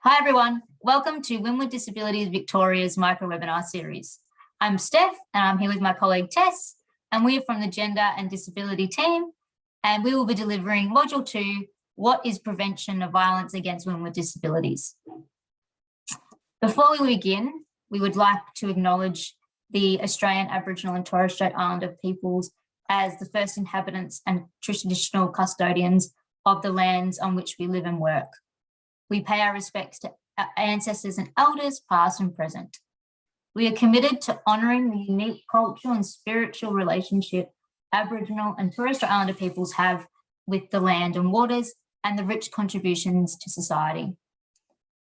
Hi everyone, welcome to Women with Disabilities Victoria's micro-webinar series. I'm Steph and I'm here with my colleague Tess, and we are from the Gender and Disability team, and we will be delivering Module 2, What is Prevention of Violence Against Women with Disabilities? Before we begin, we would like to acknowledge the Australian Aboriginal and Torres Strait Islander peoples as the first inhabitants and traditional custodians of the lands on which we live and work. We pay our respects to our ancestors and elders, past and present. We are committed to honouring the unique cultural and spiritual relationship Aboriginal and Torres Strait Islander peoples have with the land and waters and the rich contributions to society.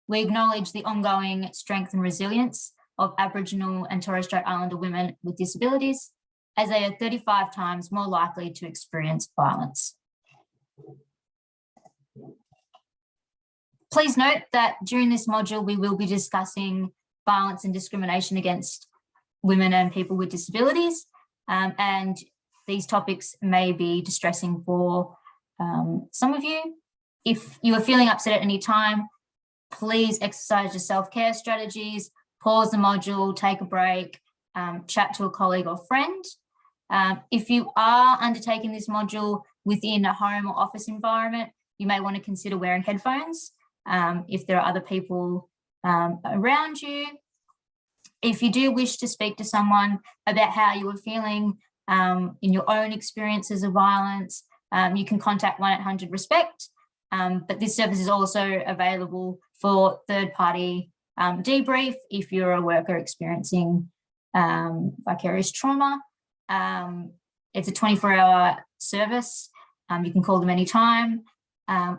We acknowledge the ongoing strength and resilience of Aboriginal and Torres Strait Islander women with disabilities, as they are 35 times more likely to experience violence. Please note that during this module, we will be discussing violence and discrimination against women and people with disabilities, and these topics may be distressing for some of you. If you are feeling upset at any time, please exercise your self-care strategies, pause the module, take a break, chat to a colleague or friend. If you are undertaking this module within a home or office environment, you may want to consider wearing headphones. If there are other people around you. If you do wish to speak to someone about how you are feeling in your own experiences of violence, you can contact 1-800-RESPECT, but this service is also available for third-party debrief if you're a worker experiencing vicarious trauma. It's a 24-hour service. You can call them anytime.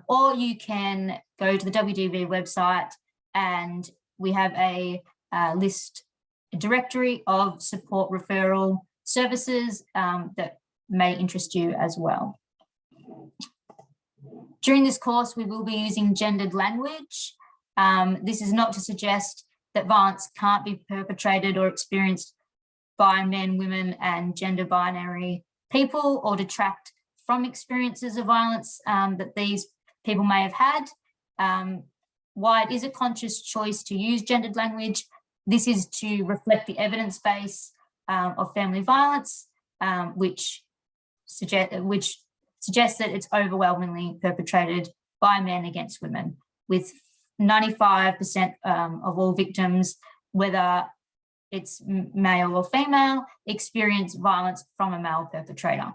Or you can go to the WDV website, and we have a directory of support referral services that may interest you as well. During this course, we will be using gendered language. This is not to suggest that violence can't be perpetrated or experienced by men, women, and gender binary people, or detract from experiences of violence that these people may have had. Why it is a conscious choice to use gendered language, this is to reflect the evidence base of family violence, which suggests that it's overwhelmingly perpetrated by men against women, with 95% of all victims, whether it's male or female, experience violence from a male perpetrator.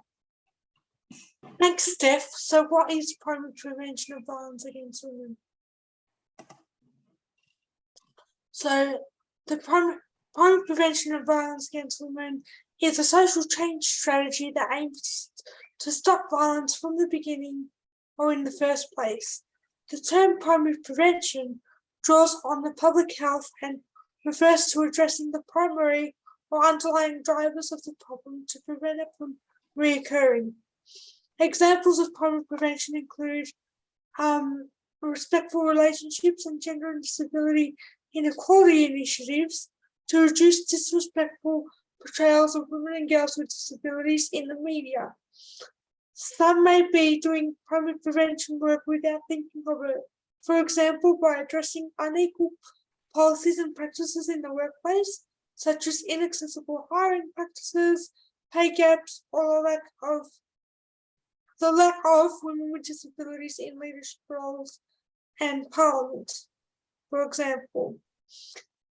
Thanks, Steph. So what is primary prevention of violence against women? So the primary prevention of violence against women is a social change strategy that aims to stop violence from the beginning or in the first place. The term primary prevention draws on the public health and refers to addressing the primary or underlying drivers of the problem to prevent it from reoccurring. Examples of primary prevention include respectful relationships and gender and disability inequality initiatives to reduce disrespectful portrayals of women and girls with disabilities in the media. Some may be doing primary prevention work without thinking of it, for example, by addressing unequal policies and practices in the workplace, such as inaccessible hiring practices, pay gaps, or the lack of women with disabilities in leadership roles and parliament, for example.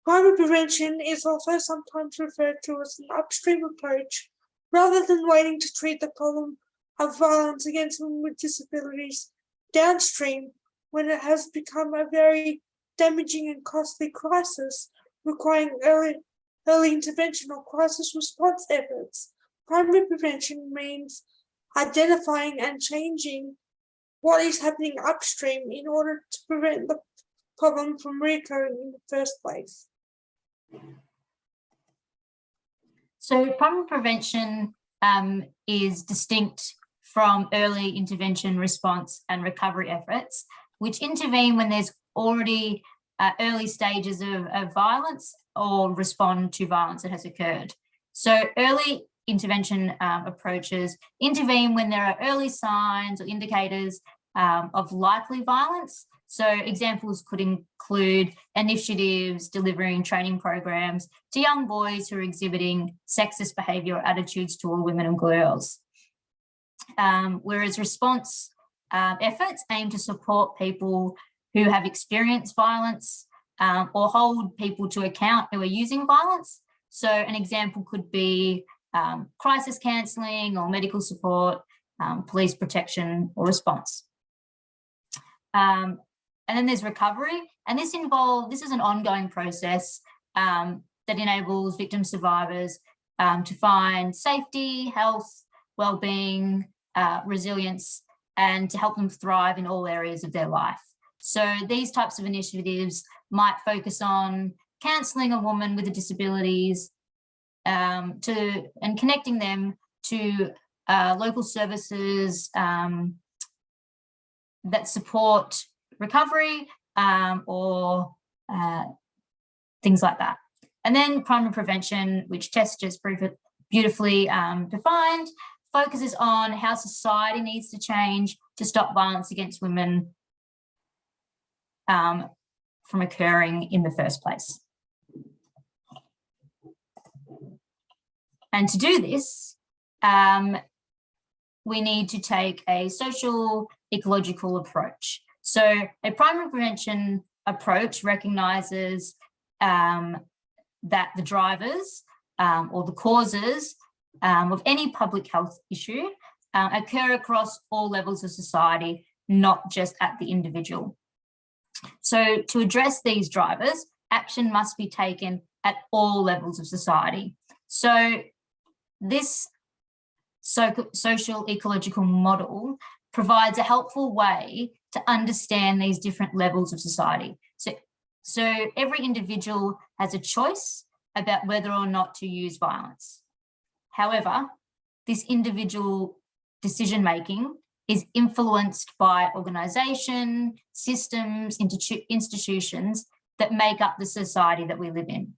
Primary prevention is also sometimes referred to as an upstream approach, rather than waiting to treat the problem of violence against women with disabilities downstream when it has become a very damaging and costly crisis, requiring early intervention or crisis response efforts. Primary prevention means identifying and changing what is happening upstream in order to prevent the problem from recurring in the first place. So primary prevention is distinct from early intervention, response and recovery efforts, which intervene when there's already early stages of violence or respond to violence that has occurred. So early intervention approaches intervene when there are early signs or indicators of likely violence. So examples could include initiatives delivering training programs to young boys who are exhibiting sexist behaviour or attitudes toward women and girls. Whereas response efforts aim to support people who have experienced violence or hold people to account who are using violence. So an example could be crisis counselling or medical support, police protection or response. And then there's recovery, and this is an ongoing process that enables victim survivors to find safety, health, well-being, resilience, and to help them thrive in all areas of their life. So these types of initiatives might focus on counselling a woman with disabilities and connecting them to local services that support recovery or things like that. And then crime and prevention, which Tess just beautifully defined, focuses on how society needs to change to stop violence against women from occurring in the first place. And to do this, we need to take a social ecological approach. So a primary prevention approach recognises that the drivers or the causes of any public health issue occur across all levels of society, not just at the individual. So to address these drivers, action must be taken at all levels of society. So this social ecological model provides a helpful way to understand these different levels of society. So every individual has a choice about whether or not to use violence. However, this individual decision-making is influenced by organisation, systems, institutions that make up the society that we live in.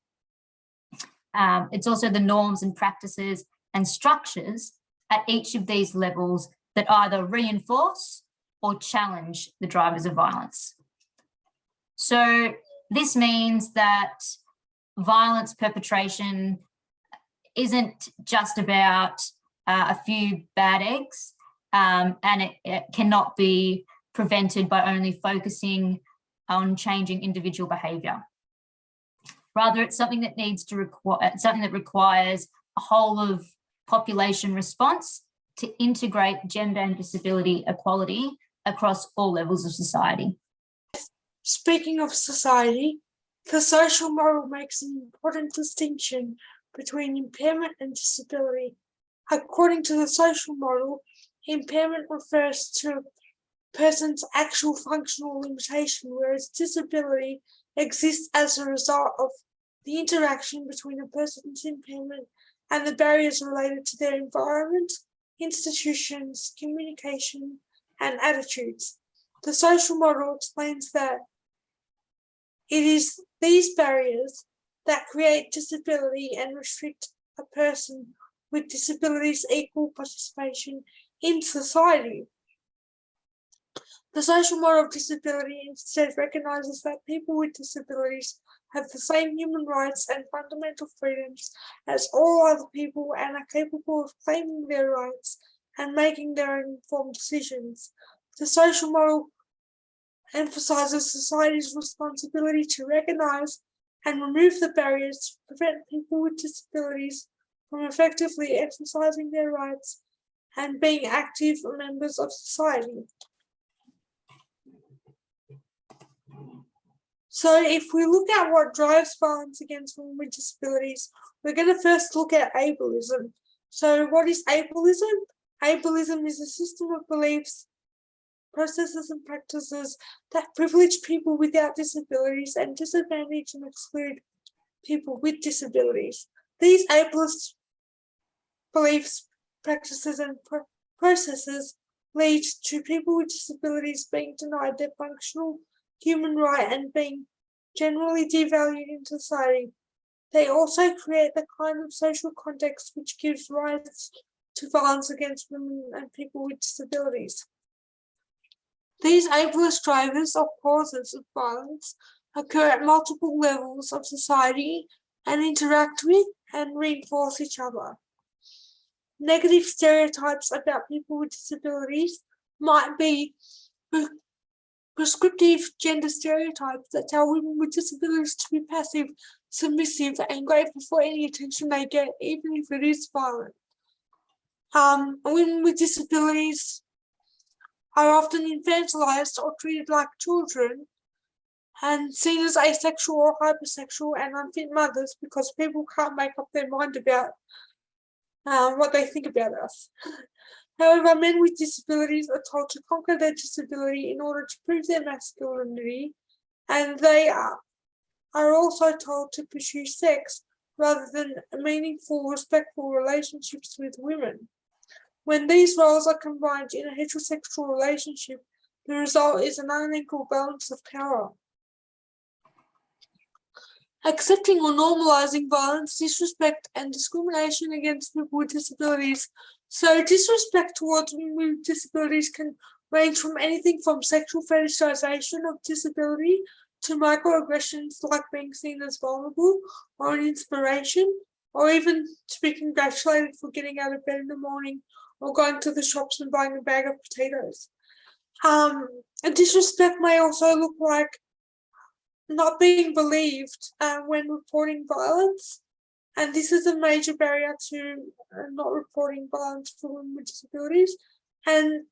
It's also the norms and practices and structures at each of these levels that either reinforce or challenge the drivers of violence. So this means that violence perpetration isn't just about a few bad eggs, and it cannot be prevented by only focusing on changing individual behaviour. Rather, it's something that requires a whole of population response to integrate gender and disability equality across all levels of society. Speaking of society, the social model makes an important distinction between impairment and disability. According to the social model, impairment refers to a person's actual functional limitation, whereas disability exists as a result of the interaction between a person's impairment and the barriers related to their environment, institutions, communication, and attitudes. The social model explains that it is these barriers that create disability and restrict a person with disabilities' equal participation in society. The social model of disability instead recognises that people with disabilities have the same human rights and fundamental freedoms as all other people and are capable of claiming their rights and making their own informed decisions. The social model emphasises society's responsibility to recognise and remove the barriers to prevent people with disabilities from effectively exercising their rights and being active members of society. So if we look at what drives violence against women with disabilities, we're going to first look at ableism. So what is ableism? Ableism is a system of beliefs, processes and practices that privilege people without disabilities and disadvantage and exclude people with disabilities. These ableist beliefs, practices and processes lead to people with disabilities being denied their functional human right and being generally devalued in society. They also create the kind of social context which gives rise to violence against women and people with disabilities. These ableist drivers or causes of violence occur at multiple levels of society and interact with and reinforce each other. Negative stereotypes about people with disabilities might be prescriptive gender stereotypes that tell women with disabilities to be passive, submissive, and grateful for any attention they get, even if it is violent. Women with disabilities are often infantilized or treated like children and seen as asexual or hypersexual and unfit mothers because people can't make up their mind about what they think about us. However, men with disabilities are told to conquer their disability in order to prove their masculinity, and they are also told to pursue sex rather than meaningful, respectful relationships with women. When these roles are combined in a heterosexual relationship, the result is an unequal balance of power. Accepting or normalizing violence, disrespect, and discrimination against people with disabilities. So disrespect towards women with disabilities can range from anything from sexual fetishization of disability to microaggressions like being seen as vulnerable or an inspiration, or even to be congratulated for getting out of bed in the morning or going to the shops and buying a bag of potatoes. Disrespect may also look like not being believed when reporting violence, and this is a major barrier to not reporting violence for women with disabilities, and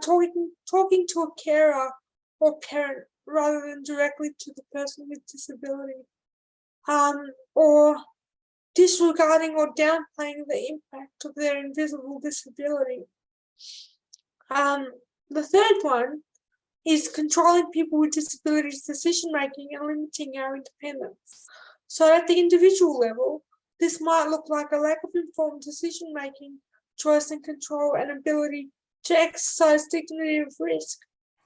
talking to a carer or parent rather than directly to the person with disability, or disregarding or downplaying the impact of their invisible disability. The third one is controlling people with disabilities' decision-making and limiting our independence. So at the individual level, this might look like a lack of informed decision-making, choice and control, and ability to exercise dignity of risk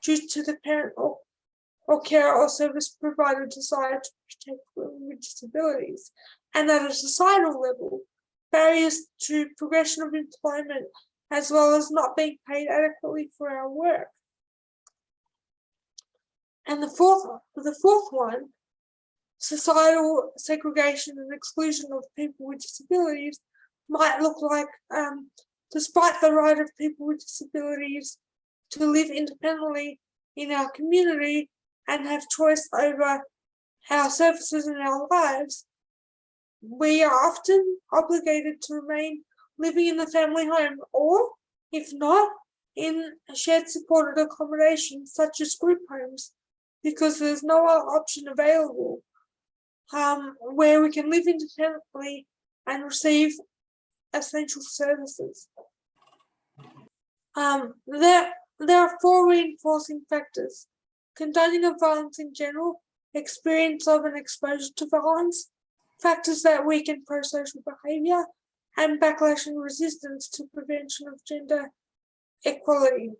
due to the parent or care or service provider desire to protect women with disabilities. And at a societal level, barriers to progression of employment, as well as not being paid adequately for our work. And the fourth one, societal segregation and exclusion of people with disabilities, might look like, despite the right of people with disabilities to live independently in our community and have choice over our services and our lives, we are often obligated to remain living in the family home, or if not, in shared supported accommodation such as group homes, because there's no other option available where we can live independently and receive essential services. There are 4 reinforcing factors: condoning of violence in general, experience of and exposure to violence, factors that weaken pro-social behaviour, and backlash and resistance to prevention of gender equality.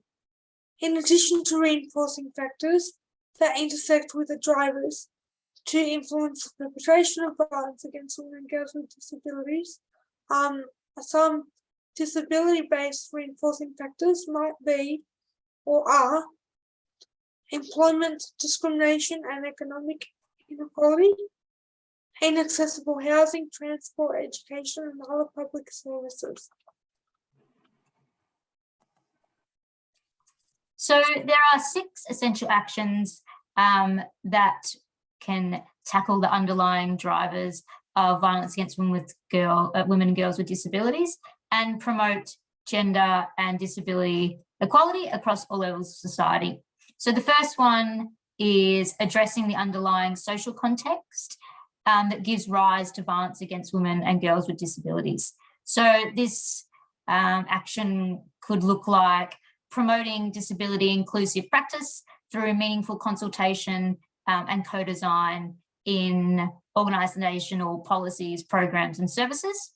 In addition to reinforcing factors that intersect with the drivers to influence the perpetration of violence against women and girls with disabilities, some disability-based reinforcing factors might be or are employment discrimination and economic inequality, inaccessible housing, transport, education, and other public services. So there are 6 essential actions that can tackle the underlying drivers of violence against women and girls with disabilities and promote gender and disability equality across all levels of society. So the first one is addressing the underlying social context that gives rise to violence against women and girls with disabilities. So this action could look like promoting disability inclusive practice through meaningful consultation and co-design in organisational policies, programs and services,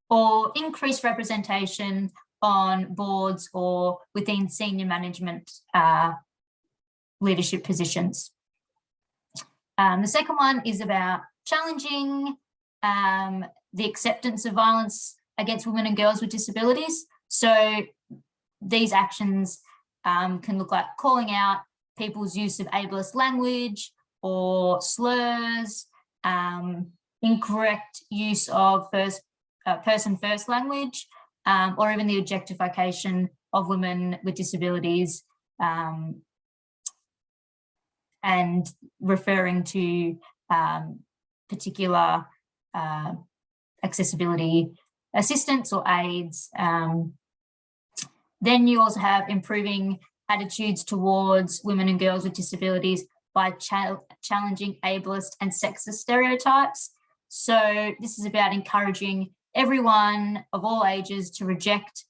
or increased representation on boards or within senior management leadership positions. The second one is about challenging the acceptance of violence against women and girls with disabilities. So these actions can look like calling out people's use of ableist language or slurs, incorrect use of person first language, or even the objectification of women with disabilities, and referring to particular accessibility assistance or aids. Then you also have improving attitudes towards women and girls with disabilities by challenging ableist and sexist stereotypes. So this is about encouraging everyone of all ages to reject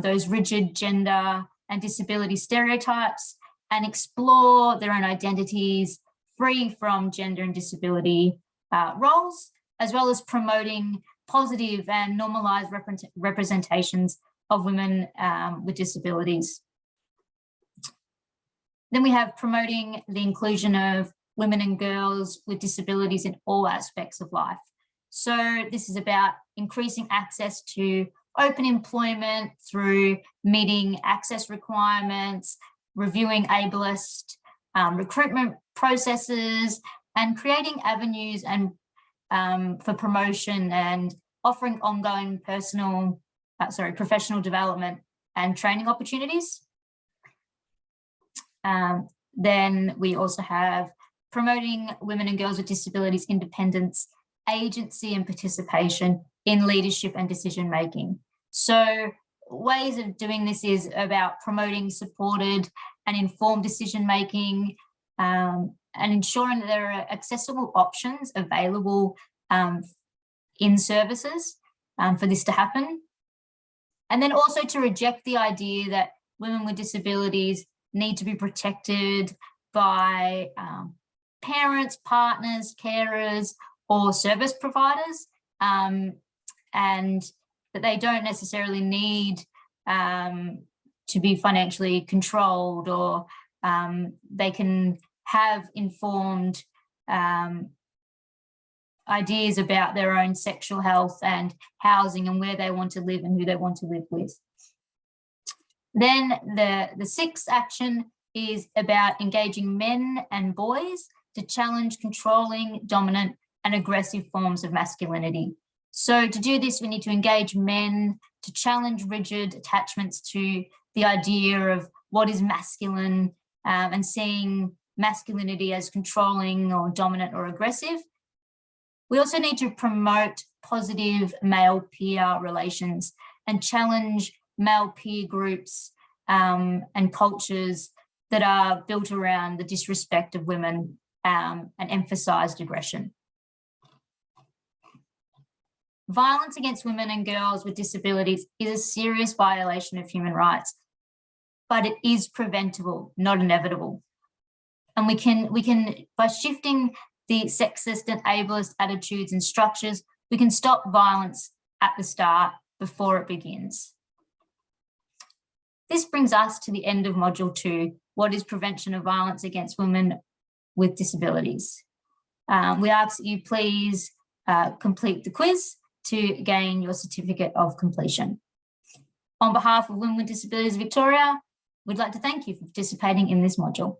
those rigid gender and disability stereotypes and explore their own identities free from gender and disability roles, as well as promoting positive and normalised representations of women with disabilities. Then we have promoting the inclusion of women and girls with disabilities in all aspects of life. So this is about increasing access to open employment through meeting access requirements, reviewing ableist recruitment processes, and creating avenues and for promotion and offering ongoing professional development and training opportunities. Then we also have promoting women and girls with disabilities independence, agency and participation in leadership and decision making. So ways of doing this is about promoting supported and informed decision making, and ensuring that there are accessible options available in services for this to happen. And then also to reject the idea that women with disabilities need to be protected by parents, partners, carers, or service providers, and that they don't necessarily need to be financially controlled, or they can have informed ideas about their own sexual health and housing and where they want to live and who they want to live with. Then the sixth action is about engaging men and boys to challenge controlling, dominant, and aggressive forms of masculinity. So to do this, we need to engage men to challenge rigid attachments to the idea of what is masculine, and seeing masculinity as controlling or dominant or aggressive. We also need to promote positive male-peer relations and challenge male peer groups and cultures that are built around the disrespect of women and emphasised aggression. Violence against women and girls with disabilities is a serious violation of human rights, but it is preventable, not inevitable. And we can by shifting the sexist and ableist attitudes and structures, we can stop violence at the start before it begins. This brings us to the end of Module 2, what is prevention of violence against women with disabilities. We ask that you please complete the quiz to gain your certificate of completion. On behalf of Women with Disabilities Victoria, we'd like to thank you for participating in this module.